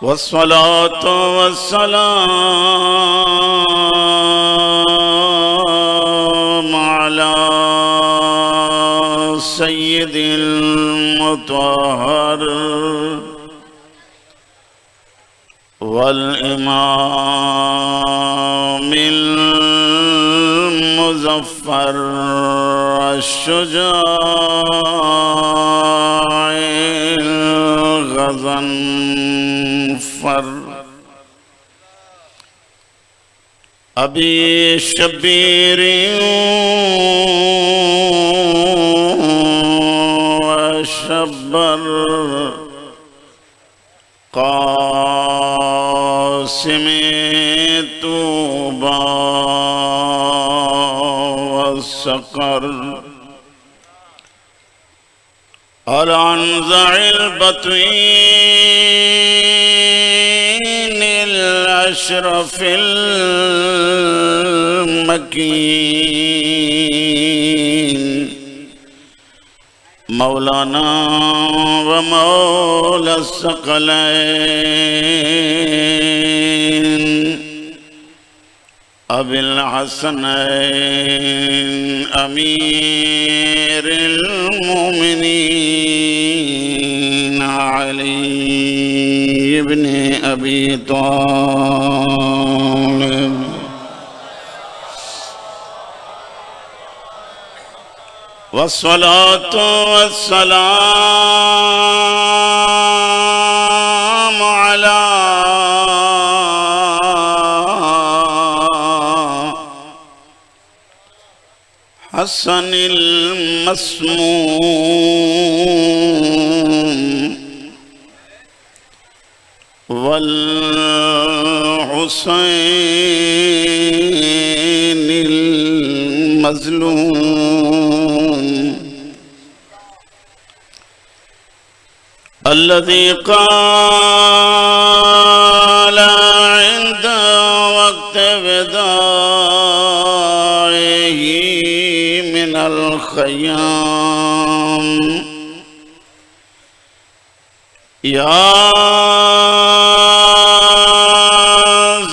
वस्सलातु वस्सलामु अला सय्यिदिल मुत्तहहर वल इमामिल मुज़फ़्फ़र अश्शुजाइल गज़नफ़र अबी शब्बीर व शब्बर क़ासिम तूबा व सक़र अल-अनज़इल बत्वीनिल अशरफिल मकीन मौलाना व मौला सकलैन अबिल हसनैन अमीरिल मोमिनीन अली इब्न अबी तालिब वस्सलातु वस्सलामु अला हसनिल मस्मूम वल हुसैनिल मज़लूम अल्लज़ी क़ाला इंद वक़्त विदाइही मिनल ख़य्याम या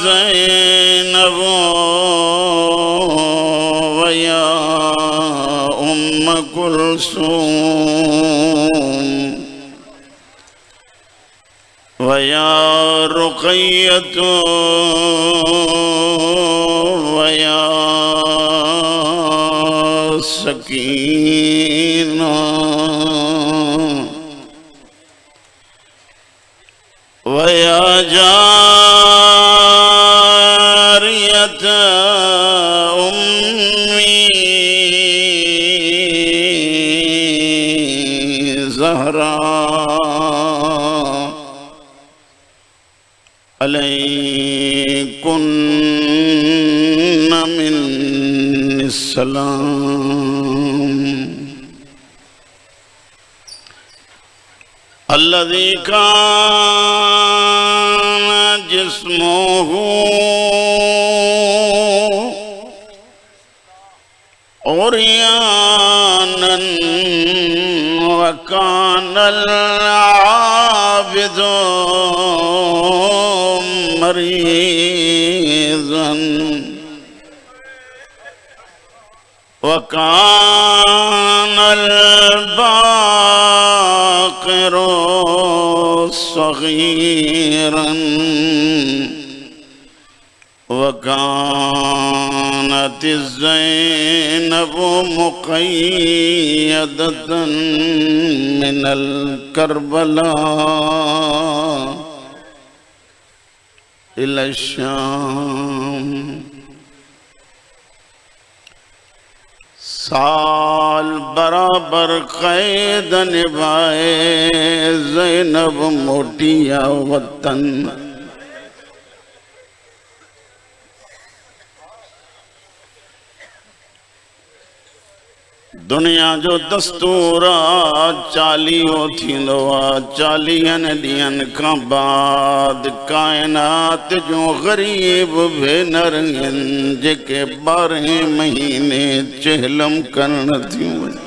ज़ैनब व या उम्म कुलसूम व या रुक़य्यतु व या सकीना व या जारियत उम्मी ज़हरा अलैकुन्न मिन्निस्सलाम अल्लज़ी काना जिस्मुहु उरयानन व कानल आबिदु मरीज़न व कानल बाक़िरु सग़ीरन व कानतिज़ ज़ैनबु मुक़य्यदतन मिनल करबला इला शाम साल बराबर क़ैद निभाए ज़ैनब मोटिया वतन दुनिया जो दस्तूर चालीहो थींदो आहे 40 ॾींहंनि खां बाद काइनात जो ग़रीब भेनर आहिनि जेके 12 महीने चहलम करण थियूं वञनि।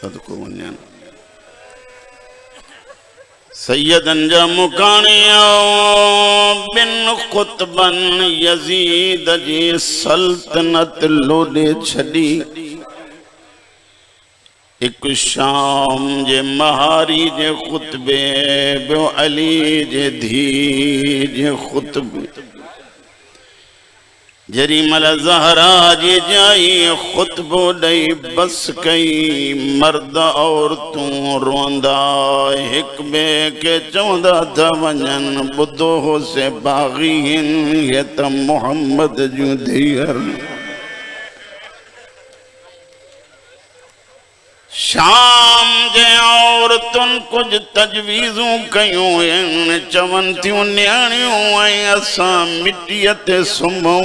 सदको वञनि सैयदन जा मुकाणिया बिन ख़ुतबन यज़ीद जी सल्तनत लोॾे छॾी एक शाम जे महारी जे ख़ुतबे ॿियो अली जे धी जे ख़ुतबे जरी मल ज़हरा जी जाई ख़ुतबो ॾई बस कई मर्द औरतूं रोंदा हिक ॿिए खे चवंदा था वञनि ॿुधो होसे बाग़ीन हे त मोहम्मद जूं धीअर शाम जे औरतुनि कुछ तजवीज़ूं कयूं आहिनि चवनि थियूं न्याणियूं ऐं असां मिटीअ ते सुम्हूं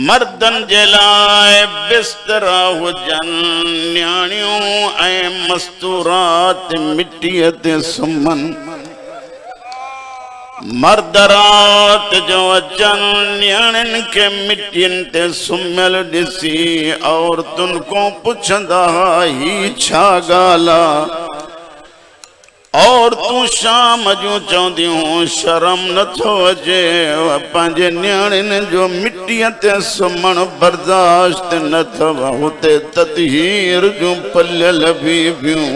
मर्दनि जे लाइ बिस्तरा हुजनि न्याणियूं ऐं मस्तूरात मिटीअ ते सुम्हनि मर्द रात जो अचनि न्याणियुनि खे मिटीअनि ते सुम्हियल ॾिसी औरतुनि को पुछंदा ही छा ॻाल्हि आहे औरतूं शाम जूं चवंदियूं शर्म नथो अचे पंहिंजे न्याणियुनि जो मिटीअ ते सुम्हणु बर्दाश्त न अथव हुते ततहीर जूं पलियल बीबियूं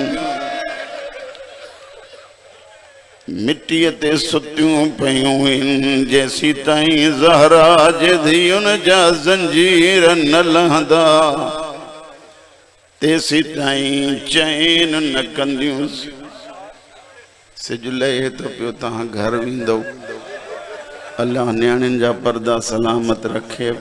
मिट्टीअ ते सुतियूं पयूं आहिनि जेसीं ताईं ज़हरा जे धीउनि जा ज़ंजीर न लहंदा तेसीं ताईं चैन न कंदियूं सिज लहे थो पियो तव्हां घर वेंदव अल्लाह न्याणियुनि जा पर्दा सलामत रखे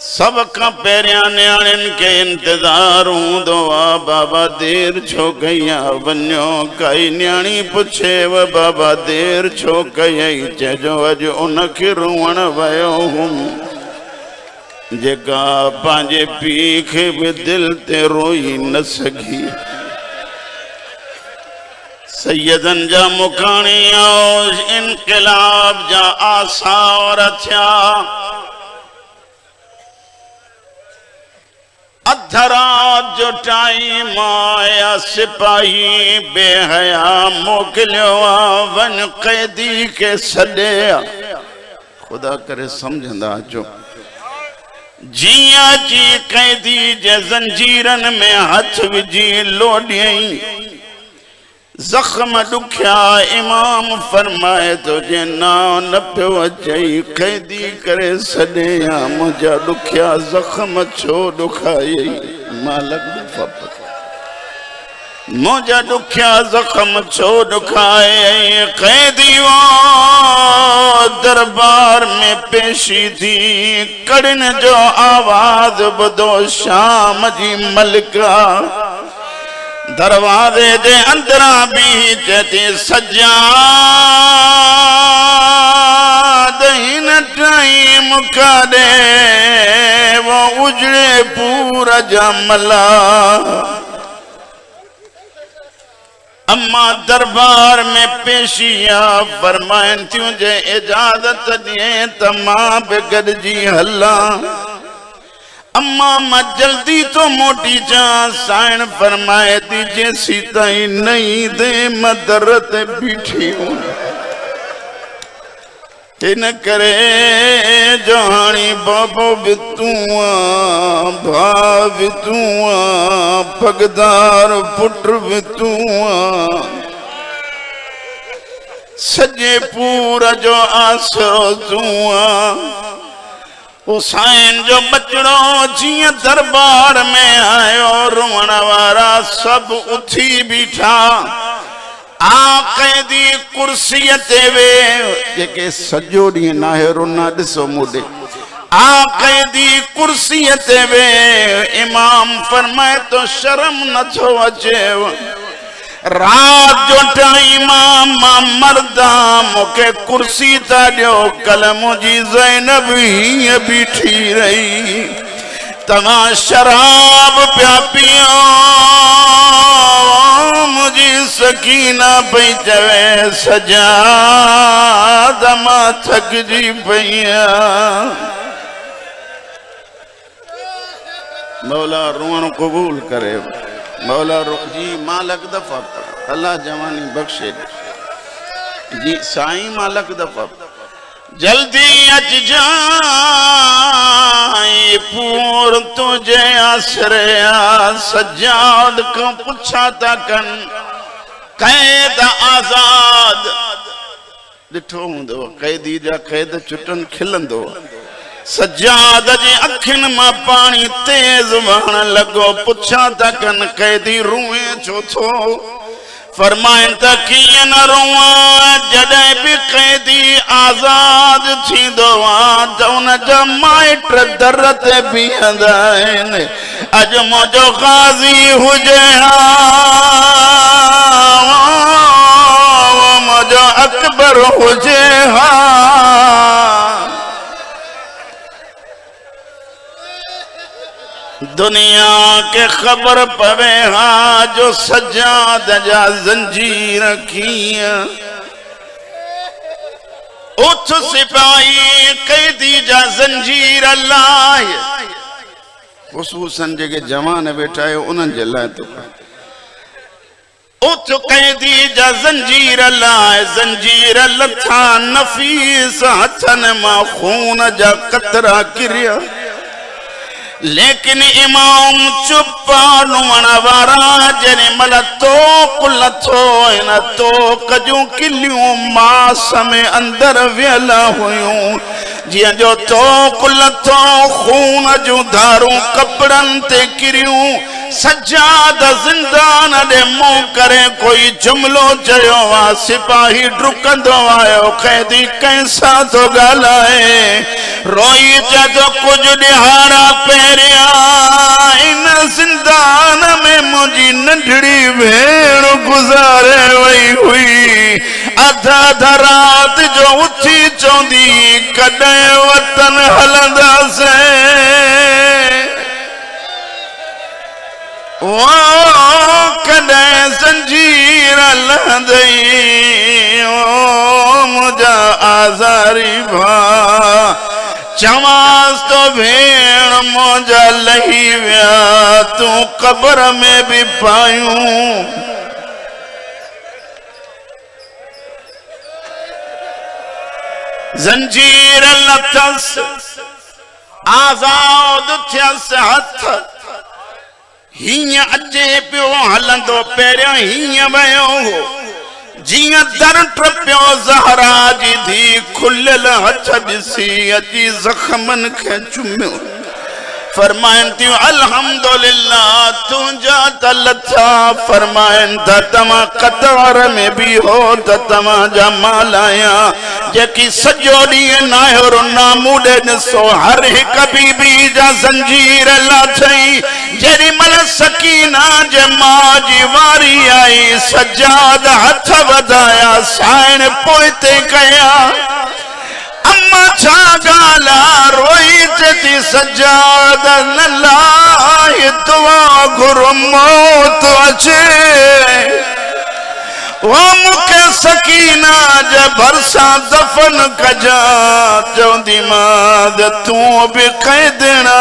सब का पहिरियां न्याणियुनि खे इंतज़ार हूंदो आहे बाबा देर छो कई आहे वञो काई न्याणी पुछेव बाबा देर छो कई चइजो अॼु उनखे रुअण वियो हुउमि जेका पंहिंजे पीउ खे बि दिलि ते रोई न सघी सैयदन जा मुकाणिया इनक़िलाब जा आसार थिया अधरात जो टाइम आया सिपाही बेहया मोकिलियो वन कैदी के सॾे खुदा करे समझंदा अचो जिया जी कैदी जे जंजीरन में हथ विझी लोॾियई जख्म दुखिया इमाम फरमाए तो जे नाव न पियो अचई कैदी करे सॾे मुंहिंजा दुखिया जख्म छो दुखाई मालक मुंहिंजा दुखिया जख्म छो दुखाए कैदी वो दरबार में पेशी थी कड़िन जो आवाज ॿुधो शाम जी मलिका दरवाजे जे अंदरा भी चती सज्जा दहीन टाइम का दे वो उजड़े पूरा जमला अम्मा दरबार में पेशिया फरमाइन थियूं जे इजाजत दिए त मां बि गॾिजी हला अम्मा मां जल्दी तो मोटी जा साइण फरमाए थी जेसी ताई नई दे मदर ते बीठी हूं इन करे जहानी बाबो भी तू भा भी तू पगदार पुट भी तू सजे पूरा जो आसरो तू हुसैन जो बचड़ो जिया दरबार में आयो रोवण वारा सब उठी बीठा आ कैदी कुर्सी ते वे जेके सजो डी नाहे रोना दिसो मुडे आ कैदी कुर्सी ते वे इमाम फरमाए तो शर्म न थो अचे रात जो टाइम मर्दा मुके कुर्सी ता दियो कल मुझी ज़ैनब ही बीठी रही तवा शराब प्या पियो मुझी सकीना पई चवे सजाद मां थकजी पईया मौला रोअण कबूल करे। मौला रो जी मालक दफ़ा अल्लाह जवानी बख्शे जी साईं मालक दफ़ा जल्दी अच जाए पूर तुझे आसरिया सजाद को पुछा था कन कैद आजाद दिठो हूंदो कैदी जा कैद छुटन खिलंदो सजाद जे अखिन मां पानी तेज वहण लगो पुछा था कन कैदी रूए छो थो फरमाइन त कीअं न रोवां जॾहिं बि कैदी आज़ाद थींदो आहे त उन जा माइट दर ते बीहंदा आहिनि अॼु मुंहिंजो ग़ाज़ी हुजे हा मुंहिंजो अकबर हुजे हा दुनिया के खबर पवे हा जो सजाद जा जंजीर किया उठ सिपाही कैदी जा जंजीर लाए खुसूसन जेके जवान बैठा है उन्हनि जे लाइ तो उठ कैदी जा जंजीर लाए जंजीर लथा नफीस हथन मां खून जा कतरा किरिया लेकिन इमाम चुप्पा वारा जने मल तो कुल थो इन तो कजू किलियों मास में अंदर वियल हुयूं जिया जो तो कुल थो खून जो धारूं कपड़न ते किरियूं सजाद जिंदान दे मुंह करे कोई जुमलो चयो वा सिपाही डुकंदो आयो कैदी कैसा तो गालाए रोई जो कुछ दिहाड़ा पेरिया इन जिंदान में मुझी नंढड़ी भेड़ गुजारे वही हुई अधा अधा रात जो उठी चौंदी कॾहिं वतन हलंदासे वो कॾहिं जंजीर लहंदई ओ मुझा आज़ारी भा चवास तो भेण मुझा लही विया तू कब्र में भी पायूं जंजीर लथस आज़ाद थियस हथ हीअं अचे पियो हलंदो पहिरियों हीअं वियो हो जियां दर टपियो ज़हरा जी धी खुलियल हथ ॾिसी अची ज़ख़्मन खे चुमियो फरमाइन थियूं अल्हम्दुलिल्लाह तुंहिंजा त लथा फरमाइन त तव्हां कतार में भी हो त तव्हांजा माल आया जेकी सॼो ॾींहुं नाहिर नामूॾे ॾिसो हर हिक बीबी जा जंजीर लाथई जेॾी महिल सकीना जे मां जी वारी आई सजाद हथ वधाया साइण पोइते कया अम्मा छा गाला रोई चती सजाद न लाए दुआ गुरु मौत अचे वो मुखे सकीना जे भरसा दफन कजा चौंदी मां तू भी कह देना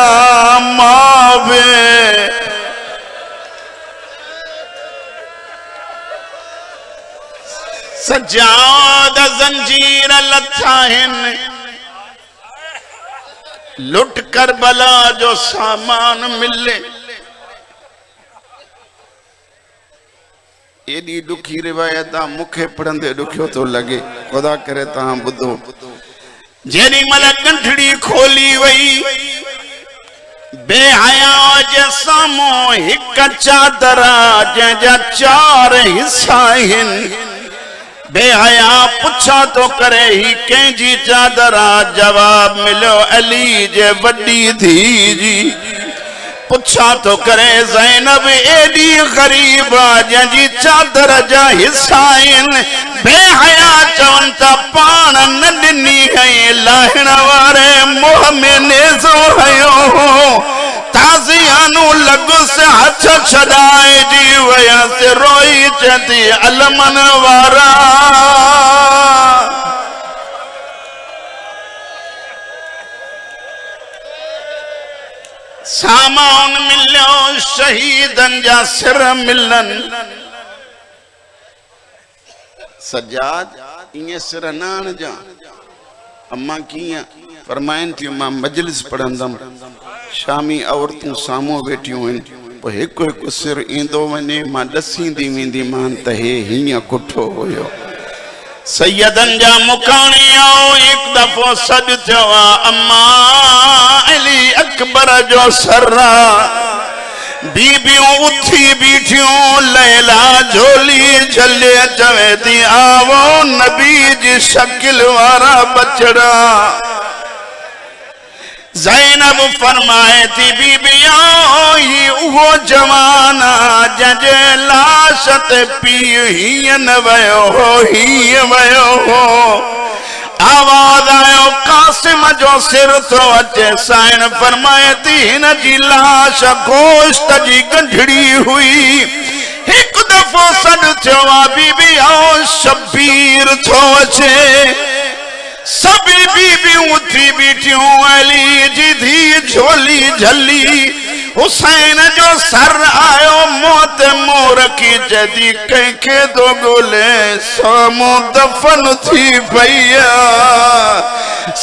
मां बे सजाद जंजीर लथाहिन लुट करबला जो सामान मिले एडी दुखी रिवायत मुखे पढ़ंदे दुखियो तो लगे खुदा करे तहां बुधो जेडी मल कंठड़ी खोली वई बेहया जे सामो हिक चादर जंहिंजा 4 हिस्सा आहिनि बेहया पुछा तो करे ही कंहिंजी चादर जवाब मिलो अली जे वडी धी जी पुछा तो करे ज़ैनब एडी गरीब जंहिंजी चादर जा हिस्सा आहिनि बेहया चवन त पाण न ॾिनी है लाहिण वारे मुंह में नेज़ो हयो ताज़ियानो लगुस हथ छॾाए जी वयस रोई चती अलमन वारा सामान मिलो शहीदन जा सिर मिलन सज्जाद इए सिर नान जा अम्मा किया फरमाइन थी मां मजलिस पढ़ंदम शामी औरतूं सामो बैठियूं आहिनि एक एक सिर इंदो वने मां दसींदी वेंदी मान त हे हिया कुठो होयो सैयदन जा मुकानी आओ एक दफो सद चवा अम्मा अली अकबर जो सर्रा बीबियों उठी बीठियों लैला झोली झले चवे थी आवो नबी जी शकिल वारा बचड़ा ज़ैनब फरमाए थी बीबियों ही वो जमाना जजे लाश ते पी हीयन वयो हो आवाज आयो कासिम जो सिर तो अचे साइन फरमाए थी हिन जी लाश गोश्त जी गंढड़ी हुई एक दफो सद थियो बीबी आओ शबीर थो अचे सभी बीबी उठी बीठियों अली जी धी झोली झली हुसैन जो सर आयो मौत मोर की जदी कंखे दो गोले सामो दफन थी भैया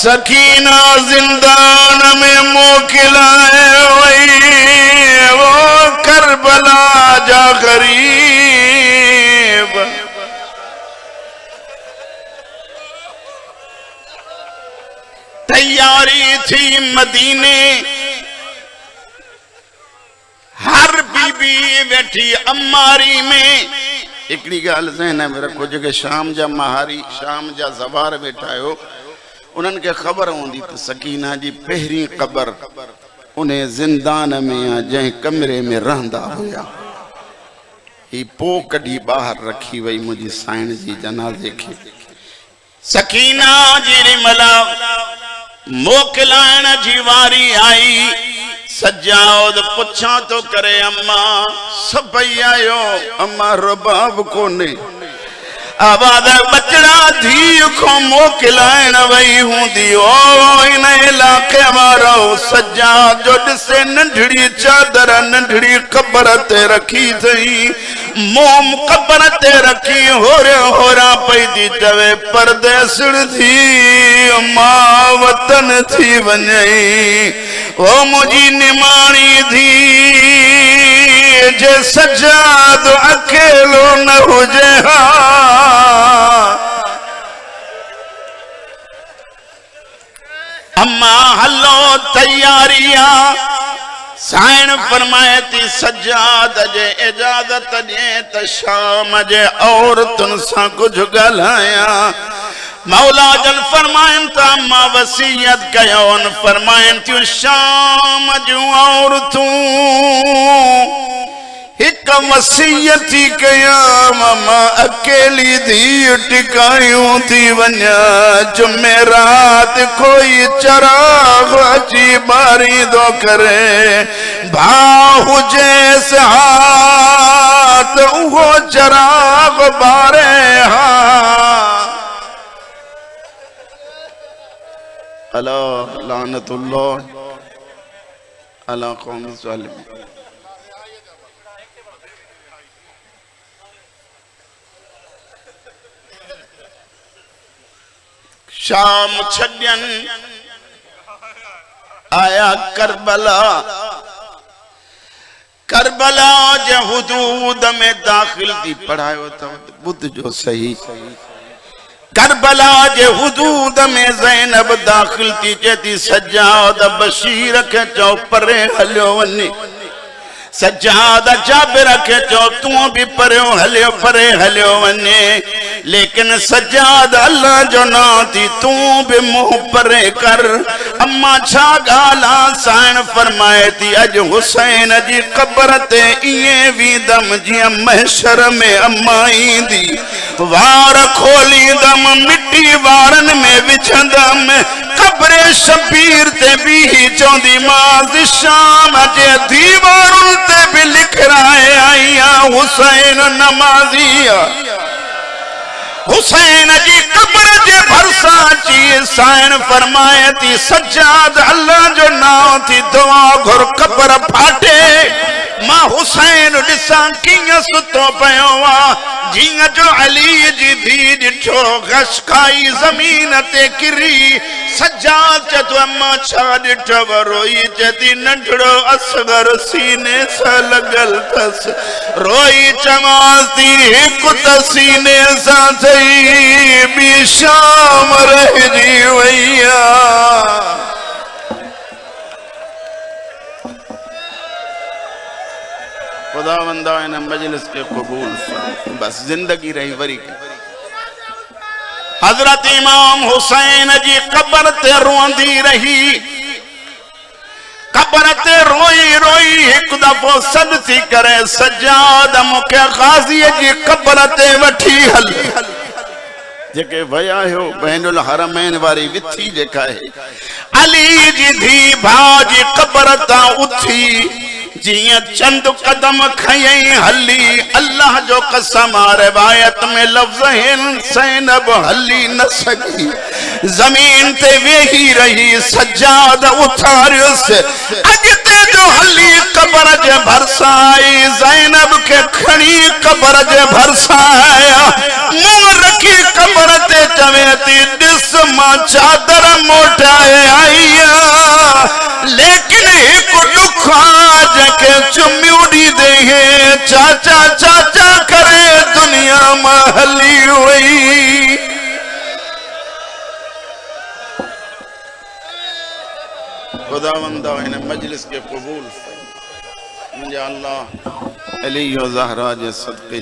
सकीना जिंदान में मोकिलाए वही वो करबला जा गरीब तैयारी थी मदीने हर बीबी बैठी अम्मारी में एकड़ी गाल ज़हन में रखो जो शाम जा महारी शाम जा ज़वार बैठा हो उन्हनि के खबर होंदी तो सकीना जी पहरी कबर उन्हें जिंदान में या जै कमरे में रहंदा हुआ ही पो कड़ी बाहर रखी वही मुझी साइण जी जनाजे के सकीना जी मला मोकलाण जी वारी आई सज्जाद पुछा तो करे अम्मा सभई आयो अम्मा रबाब कोने आवाज बचड़ा धी को मोकलाण वही हूंदी ओ इन इलाके वारो सज्जाद जो दिसे नंढड़ी चादर नंढड़ी कबर ते रखी थई मोम कबर ते रखी होरा पई दी चवे परदेसड़ थी अम्मा वतन थी वञई ओ मुझी निमाणी थी जे सज्जाद अकेलो न हुजे अम्मा हलो तैयारिया साइण फरमाए थी सज्जाद जे इजाजत दे त शाम जे औरतुन सा कुछ गलाया मौला जल फरमाइन ता अम्मा वसीयत कयोन फरमाइन थी शाम जो औरतूं एक वसीयती कया मामा अकेली धी टिकायूं थी वन्या जुमेरात कोई चराग अची बारी दो करे भाऊ जैसे हाथ वो चराग बारे अला लानतुल्लाह अला कौम ज़ालिमीन शाम छड्यन आया करबला करबला जे हुदूद में दाखिल थी पढ़ायो तो बुद्ध जो सही करबला जे हुदूद में ज़ैनब दाखिल थी चेती सज्जाद बशीर के चौ परे हलियो वने सज्जाद जाबिर के चौ तू भी परे हलियो वने लेकिन सज्जाद अल्लाह जो ना थी तू भी मुंह परे कर अम्मा छा गाला साइण फरमाए थी अज हुसैन जी कबर ते इए वीदम जिया महशर में अम्मा ईंदी वार खोली दम मिट्टी वारन में विछंदम कब्रे शबीर ते भी चौंदी माज शाम जे दीवारुन ते भी लिख रहा आईया हुसैन नमाजिया हुसैन जी कब्र जे भरसा ची साइन फरमाए थी सज्जाद अल्लाह जो नाम थी दुआ घुर कब्र फाटे मां हुसैन दिसा किया सुतो पयो वा जिया जो अली जी धी डिठो गश खाई जमीन ते किरी सज्जाद चतो अम्मा छा डिठो रोई चती नंढड़ो असगर सीने सा लगल थस रोई चमाती हिकु त सीने सा थई बी शाम रह जी वैया खुदावंदा इन मजलिस के कबूल बस जिंदगी रही वरी हजरत इमाम हुसैन जी कब्र ते रोंदी रही कब्र ते रोई रोई एक दफो सद थी करे सज्जाद मुके गाजी जी कब्र ते वठी हल जेके वया हो बैनुल हरमैन वारी विथी जेका है अली जी धी भाजी कब्र ता उठी जिया चंद कदम खयई हली अल्लाह जो कसम रिवायत में लफ्ज सैनब हली न सकी जमीन ते वेही रही सज्जाद उठारियुस अगते जो हली कब्र जे भरसा आई ज़ैनब के खणी कब्र जे भरसा आया मुंह रखी कब्र ते चवे थी दिस मां चादर मोटाए आईया लेकिन एक दुखा जके चुम्यूड़ी दे चाचा चाचा करे दुनिया महली हुई खुदावंदा इन मजलिस के कबूल मुझे अल्लाह अली व ज़हरा जे सदके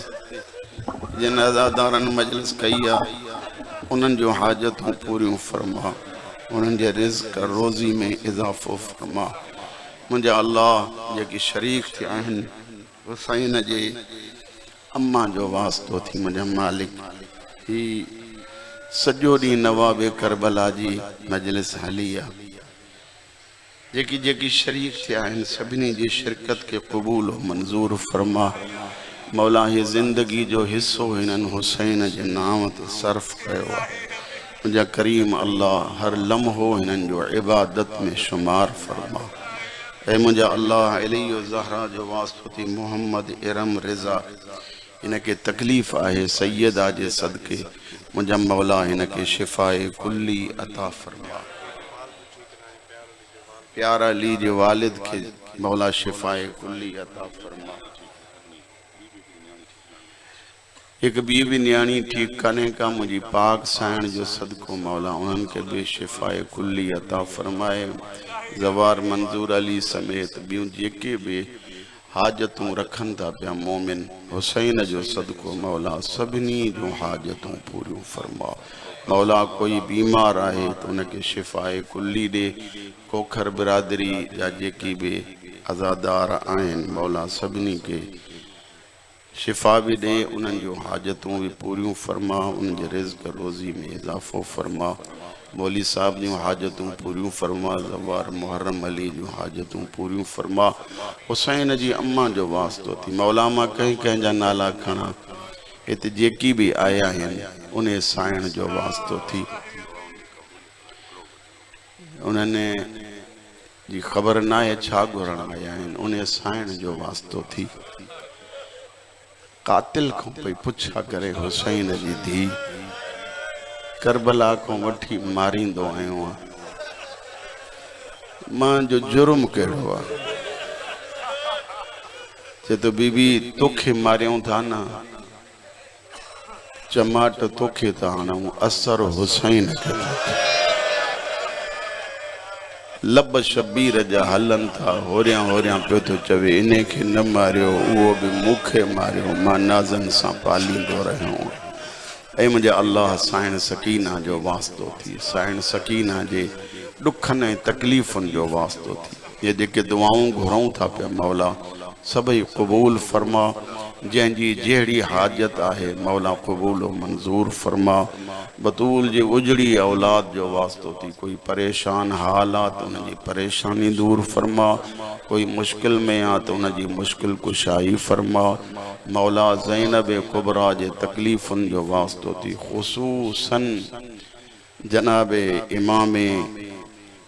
जिन अज़ादारन मजलिस कईया उन्हनि जो हाजतूं पूरियूं फरमा उन्हनि जे रिज़्क़ रोज़ी में इज़ाफ़ो फरमा मुझे अल्लाह जेकी शरीक थी आहिनि हुसैन जे अम्मा जो वास्तो थी मुझे मालिक ही सॼो ॾींहुं नवाबे करबला जी मजलिस हली आहे जेकी जेकी शरीक थी आहिनि सभिनी जी शिरकत के क़बूल मंज़ूर फरमा मौला ही ज़िंदगी जो हिस्सो हिननि हुसैन जे नाम ते सर्फ़ कयो आहे मुझे करीम अल्लाह हर लम्हो हिननि जो इबादत में शुमार फरमा ऐ मुझे अल्लाह अली व ज़हरा जो वास्तो थी मोहम्मद इरम रिज़ा इनके तकलीफ़ आहे सैयदा जे सदके मुझे मौला इनके शिफ़ाए कुल्ली अता फरमा प्यारा अली जे वालिद के मौला शिफ़ाए कुल्ली अता फरमा एक बीवी न्याणी ठीक करने का मुझी पाक साइण जो सदको मौला उन्हनि के बे शिफ़ाए कुल्ली अता फरमाए जवार मंजूर अली समेत बियूं जेके बे हाजतूं रखनि था पिया मोमिन हुसैन जो सदको मौला सभिनी जूं हाजतूं पूरियूं फरमा मौला कोई बीमार आहे तो उनके शिफ़ाए कुल्ली दे कोखर बिरादरी या जेकी बे अज़ादार आहिनि मौला सभिनी के शिफ़ा भी दे उन्हनि जो हाजतूं भी पूरियूं फरमा उन जे रिज़्क़ रोज़ी में इज़ाफ़ो फरमा मौली साहब जूं हाजतूं पूरियूं फरमा ज़वार मुहर्रम अली जूं हाजतूं पूरियूं फरमा हुसैन जी अम्मा जो वास्तो थी मौला मां कंहिं कंहिं जा नाला खणा हिते जेकी भी आया आहिनि उन साइण जो वास्तो थी उन्हनि जी ख़बर न आहे छा घुरण आया आहिनि उन साइण जो वास्तो थी कातिल को पई पुछा करे हुसैन जी धी करबला को वठी मारींदो आयो मां जो जुर्म कहिड़ो आहे चए तो बीबी तोखे मारियूं था न चमाट तोखे था हणूं असर हुसैन खे लब शबीर जा हलन था होरियां होरियां पियो थो चवे इन खे न मारियो उहो बि मूंखे मारियो मां नाज़न सां पालींदो रहियो ऐं मुंहिंजे अल्लाह साइण सकीना जो वास्तो थी साइण सकीना जे ॾुखनि ऐं तकलीफ़ुनि जो वास्तो थी ये जेके दुआऊं घुरूं था पिया मौला सभई क़बूल फरमा जंहिंजी जहिड़ी हाजत आहे मौला क़बूल व मंज़ूर फरमा। बतूल जे उजड़ी औलाद जो वास्तो थी, कोई परेशान हालात उनजी परेशानी दूर फरमा, कोई मुश्किल में आ तो उनजी मुश्किल कुशाई फरमा। मौला ज़ैनब कुबरा जे तकलीफ़ुनि जो वास्तो थी, ख़ुसूसन जनाब इमाम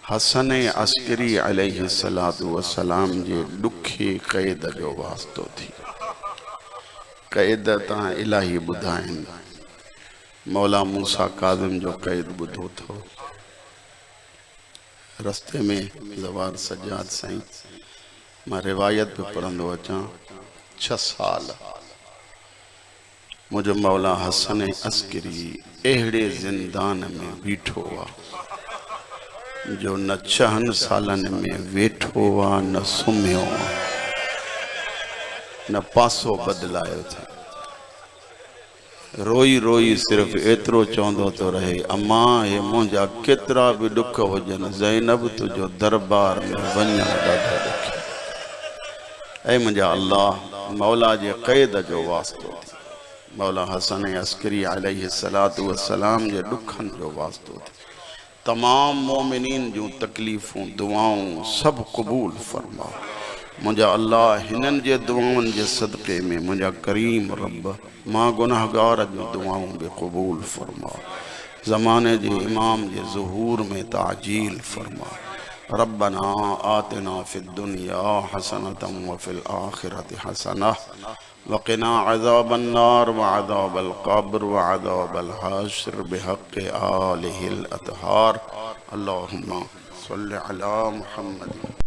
हसन अस्करी अलैहिस्सलातु वस्सलाम जे ॾुखी क़ैद जो वास्तो थी। क़ैद तव्हां इलाही ॿुधाइनि, मौला मूसा काज़िम जो क़ैद ॿुधो थो। रस्ते में ज़वार सजाद साईं मां रिवायत पे पढ़ंदो अचां, 6 साल मुझे मौला हसन अस्करी अहिड़े ज़िंदान में बीठो आहे जो न 6 सालन में वेठो आहे न सुम्हियो आहे न पासो बदलायो थे। रोई रोई सिर्फ एतिरो चवंदो तो रहे, अम्मा हे मुंहिंजा केतिरा बि ॾुख हुजनि, ज़ैनब तुंहिंजो दरबार में वञणु ॾाढो ॾुखियो। ऐं मुंहिंजा अल्लाह मौला जे क़ैद जो वास्तो थी, मौला हसन अस्करी अलैहिस्सलातु वस्सलाम जे ॾुखनि जो वास्तो थी। तमाम मोमिनीन जूं तकलीफ़ूं दुआऊं सब क़बूल फरमा। मुंहिंजा अल्लाह हिननि जे दुआउनि जे सदक़े में मुंहिंजा करीम रब मां गुनाहगार जूं दुआऊं बि क़बूल फरमा। ज़माने जे इमाम जे ज़ुहूर में ताजील फरमा। रब्बना आतिना फिद दुनिया हसनतम व फिल आखिरति हसना वक़िना अज़ाबन नार व अज़ाबल क़ब्र व अज़ाबल हश्र बिहक़्क़ि आलिहिल अतहार। अल्लाहुम्मा सल्लि अला मुहम्मद।